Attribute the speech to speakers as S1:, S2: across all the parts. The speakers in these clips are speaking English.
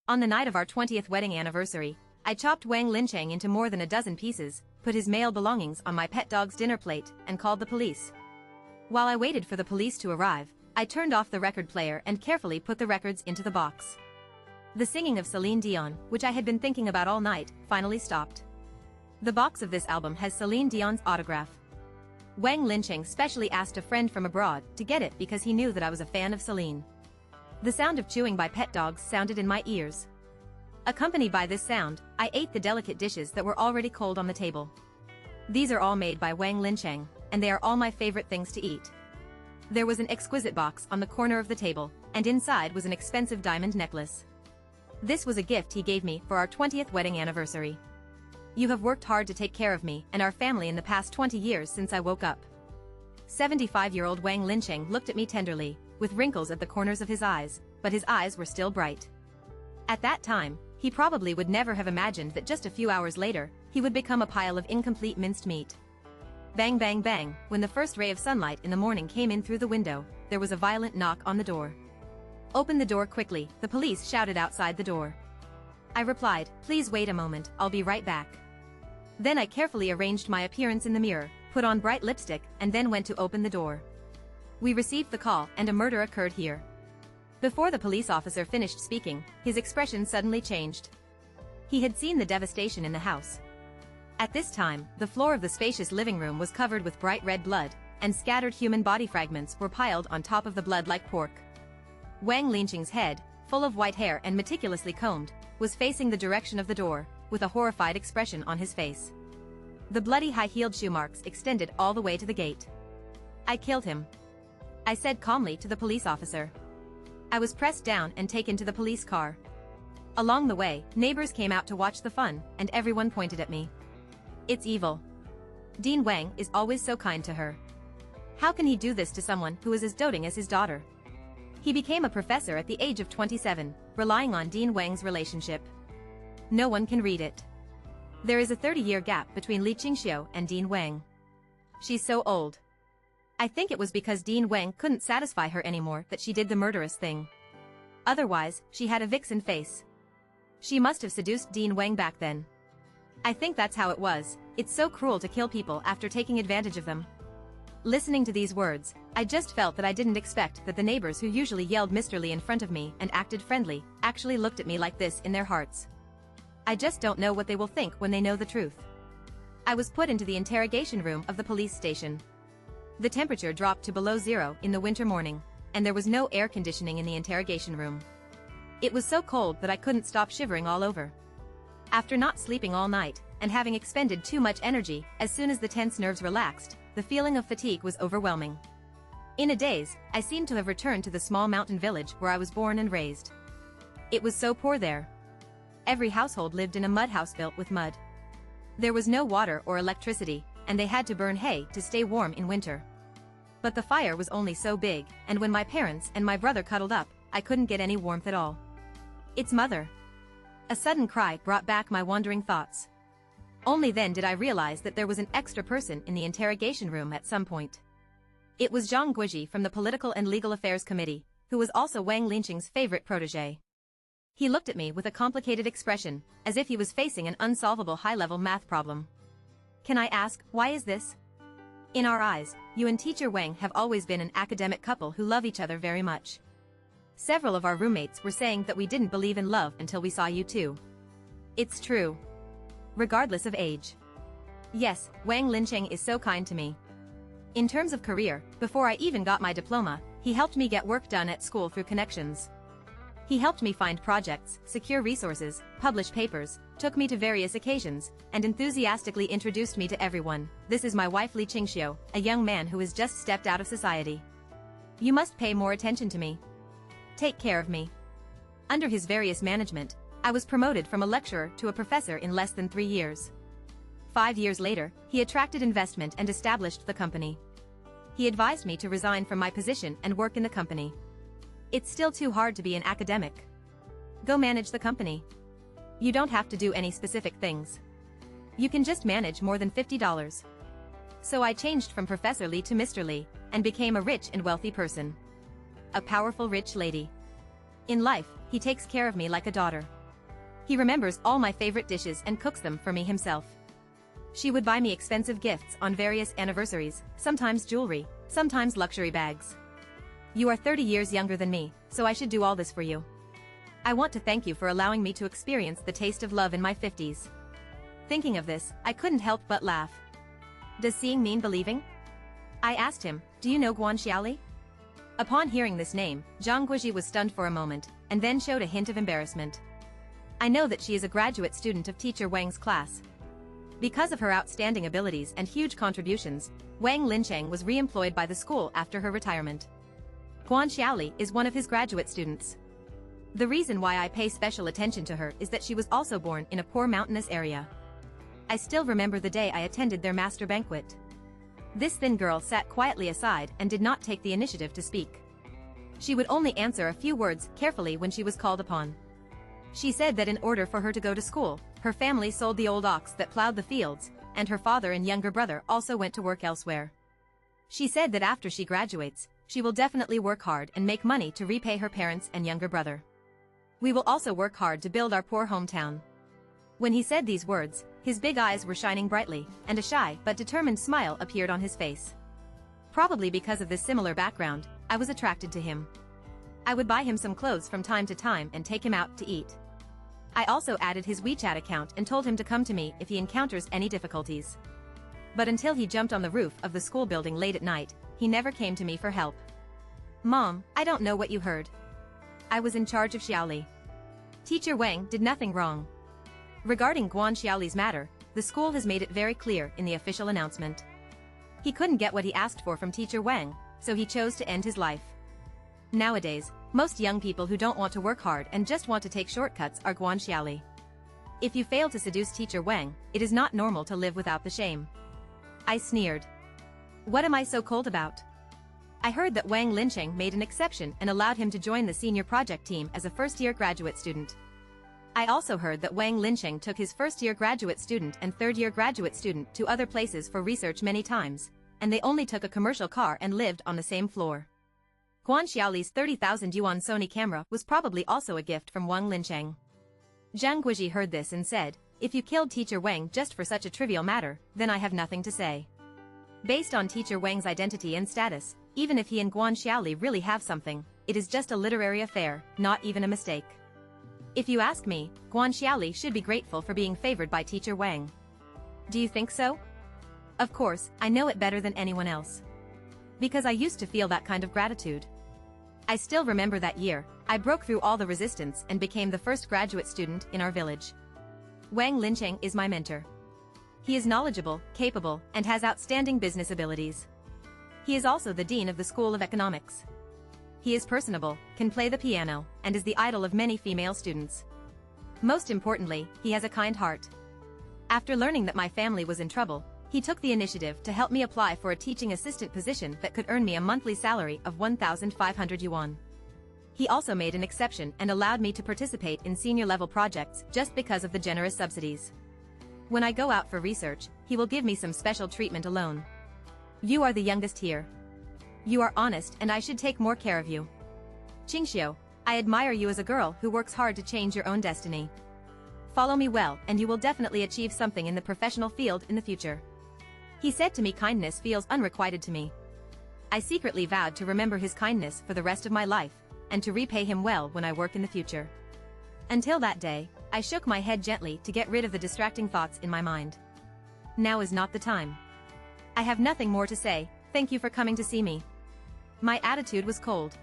S1: On the night of our 20th wedding anniversary, I chopped Wang Lincheng into more than a dozen pieces, put his male belongings on my pet dog's dinner plate, and called the police. While I waited for the police to arrive, I turned off the record player and carefully put the records into the box. The singing of Celine Dion, which I had been thinking about all night, finally stopped. The box of this album has Celine Dion's autograph. Wang Lincheng specially asked a friend from abroad to get it because he knew that I was a fan of Celine. The sound of chewing by pet dogs sounded in my ears. Accompanied by this sound, I ate the delicate dishes that were already cold on the table. These are all made by Wang Lincheng, and they are all my favorite things to eat. There was an exquisite box on the corner of the table, and inside was an expensive diamond necklace. This was a gift he gave me for our 20th wedding anniversary. You have worked hard to take care of me and our family in the past 20 years since I woke up. 75-year-old Wang Lincheng looked at me tenderly, with wrinkles at the corners of his eyes, but his eyes were still bright. At that time, he probably would never have imagined that just a few hours later, he would become a pile of incomplete minced meat. Bang bang bang, when the first ray of sunlight in the morning came in through the window, there was a violent knock on the door. "Open the door quickly," the police shouted outside the door. I replied, "Please wait a moment, I'll be right back." Then I carefully arranged my appearance in the mirror, put on bright lipstick, and then went to open the door. We received the call and a murder occurred here. Before the police officer finished speaking, his expression suddenly changed. He had seen the devastation in the house. At this time, the floor of the spacious living room was covered with bright red blood, and scattered human body fragments were piled on top of the blood like pork. Wang Lincheng's head, full of white hair and meticulously combed, was facing the direction of the door, with a horrified expression on his face. The bloody high-heeled shoe marks extended all the way to the gate. "I killed him," I said calmly to the police officer. I was pressed down and taken to the police car. Along the way, neighbors came out to watch the fun, and everyone pointed at me. "It's evil. Dean Wang is always so kind to her. How can he do this to someone who is as doting as his daughter?" He became a professor at the age of 27, relying on Dean Wang's relationship. No one can read it. There is a 30-year gap between Li Qingxiu and Dean Wang. She's so old. I think it was because Dean Wang couldn't satisfy her anymore that she did the murderous thing. Otherwise, she had a vixen face. She must have seduced Dean Wang back then. I think that's how it was. It's so cruel to kill people after taking advantage of them. Listening to these words, I just felt that I didn't expect that the neighbors who usually yelled Mr. Li in front of me and acted friendly, actually looked at me like this in their hearts. I just don't know what they will think when they know the truth. I was put into the interrogation room of the police station. The temperature dropped to below zero in the winter morning, and there was no air conditioning in the interrogation room. It was so cold that I couldn't stop shivering all over. After not sleeping all night, and having expended too much energy, as soon as the tense nerves relaxed, the feeling of fatigue was overwhelming. In a daze, I seemed to have returned to the small mountain village where I was born and raised. It was so poor there. Every household lived in a mud house built with mud. There was no water or electricity, and they had to burn hay to stay warm in winter. But the fire was only so big, and when my parents and my brother cuddled up, I couldn't get any warmth at all. "It's Mother." A sudden cry brought back my wandering thoughts. Only then did I realize that there was an extra person in the interrogation room at some point. It was Zhang Guizhi from the Political and Legal Affairs Committee, who was also Wang Lincheng's favorite protégé. He looked at me with a complicated expression, as if he was facing an unsolvable high-level math problem. "Can I ask, why is this?" "In our eyes, you and Teacher Wang have always been an academic couple who love each other very much. Several of our roommates were saying that we didn't believe in love until we saw you too. It's true. Regardless of age. Yes, Wang Lincheng is so kind to me. In terms of career, before I even got my diploma, he helped me get work done at school through connections. He helped me find projects, secure resources, publish papers, took me to various occasions, and enthusiastically introduced me to everyone. This is my wife Li Qingxiu, a young man who has just stepped out of society. You must pay more attention to me. Take care of me." Under his various management, I was promoted from a lecturer to a professor in less than 3 years. 5 years later, he attracted investment and established the company. He advised me to resign from my position and work in the company. It's still too hard to be an academic. Go manage the company. You don't have to do any specific things. You can just manage more than $50. So I changed from Professor Li to Mr. Li, and became a rich and wealthy person. A powerful rich lady. In life, he takes care of me like a daughter. He remembers all my favorite dishes and cooks them for me himself. She would buy me expensive gifts on various anniversaries, sometimes jewelry, sometimes luxury bags. You are 30 years younger than me, so I should do all this for you. I want to thank you for allowing me to experience the taste of love in my 50s. Thinking of this, I couldn't help but laugh. Does seeing mean believing? I asked him, do you know Guan Xiaoli? Upon hearing this name, Zhang Guizhi was stunned for a moment, and then showed a hint of embarrassment. I know that she is a graduate student of teacher Wang's class. Because of her outstanding abilities and huge contributions, Wang Lincheng was re-employed by the school after her retirement. Guan Xiaoli is one of his graduate students. The reason why I pay special attention to her is that she was also born in a poor mountainous area. I still remember the day I attended their master banquet. This thin girl sat quietly aside and did not take the initiative to speak. She would only answer a few words carefully when she was called upon. She said that in order for her to go to school, her family sold the old ox that plowed the fields, and her father and younger brother also went to work elsewhere. She said that after she graduates, she will definitely work hard and make money to repay her parents and younger brother. We will also work hard to build our poor hometown. When he said these words, his big eyes were shining brightly, and a shy but determined smile appeared on his face. Probably because of this similar background, I was attracted to him. I would buy him some clothes from time to time and take him out to eat. I also added his WeChat account and told him to come to me if he encounters any difficulties. But until he jumped on the roof of the school building late at night, he never came to me for help. Mom, I don't know what you heard. I was in charge of Xiaoli. Teacher Wang did nothing wrong. Regarding Guan Xiaoli's matter, the school has made it very clear in the official announcement. He couldn't get what he asked for from Teacher Wang, so he chose to end his life. Nowadays, most young people who don't want to work hard and just want to take shortcuts are Guan Xiaoli. If you fail to seduce Teacher Wang, it is not normal to live without the shame. I sneered. What am I so cold about? I heard that Wang Lincheng made an exception and allowed him to join the senior project team as a first-year graduate student. I also heard that Wang Lincheng took his first-year graduate student and third-year graduate student to other places for research many times, and they only took a commercial car and lived on the same floor. Guan Xiaoli's 30,000 yuan Sony camera was probably also a gift from Wang Lincheng. Zhang Guizhi heard this and said, if you killed Teacher Wang just for such a trivial matter, then I have nothing to say. Based on Teacher Wang's identity and status, even if he and Guan Xiaoli really have something, it is just a literary affair, not even a mistake. If you ask me, Guan Xiaoli should be grateful for being favored by Teacher Wang. Do you think so? Of course, I know it better than anyone else. Because I used to feel that kind of gratitude. I still remember that year, I broke through all the resistance and became the first graduate student in our village. Wang Lincheng is my mentor. He is knowledgeable, capable, and has outstanding business abilities. He is also the dean of the School of Economics. He is personable, can play the piano, and is the idol of many female students. Most importantly, he has a kind heart. After learning that my family was in trouble, he took the initiative to help me apply for a teaching assistant position that could earn me a monthly salary of 1,500 yuan. He also made an exception and allowed me to participate in senior-level projects just because of the generous subsidies. When I go out for research, he will give me some special treatment alone. You are the youngest here. You are honest and I should take more care of you. Qingxiu, I admire you as a girl who works hard to change your own destiny. Follow me well and you will definitely achieve something in the professional field in the future. He said to me kindness feels unrequited to me. I secretly vowed to remember his kindness for the rest of my life, and to repay him well when I work in the future. Until that day, I shook my head gently to get rid of the distracting thoughts in my mind. Now is not the time. I have nothing more to say, thank you for coming to see me. My attitude was cold.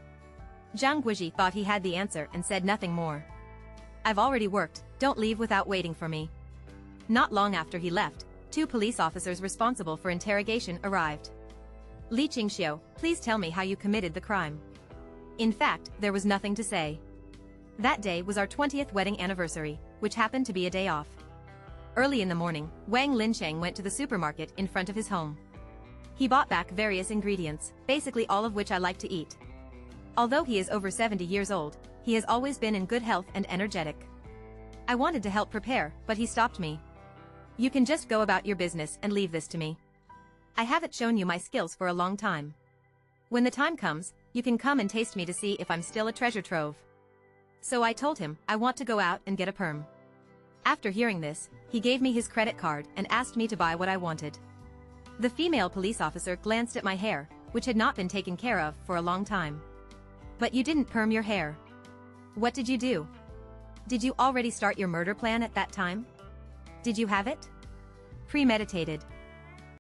S1: Zhang Guizhi thought he had the answer and said nothing more. I've already worked, don't leave without waiting for me. Not long after he left, 2 police officers responsible for interrogation arrived. Li Qingxiu, please tell me how you committed the crime. In fact, there was nothing to say. That day was our 20th wedding anniversary, which happened to be a day off. Early in the morning, Wang Lincheng went to the supermarket in front of his home. He bought back various ingredients, basically all of which I like to eat. Although he is over 70 years old, he has always been in good health and energetic. I wanted to help prepare, but he stopped me. You can just go about your business and leave this to me. I haven't shown you my skills for a long time. When the time comes, you can come and taste me to see if I'm still a treasure trove. So I told him, I want to go out and get a perm. After hearing this, he gave me his credit card and asked me to buy what I wanted. The female police officer glanced at my hair, which had not been taken care of for a long time. But you didn't perm your hair. What did you do? Did you already start your murder plan at that time? Did you have it? Premeditated.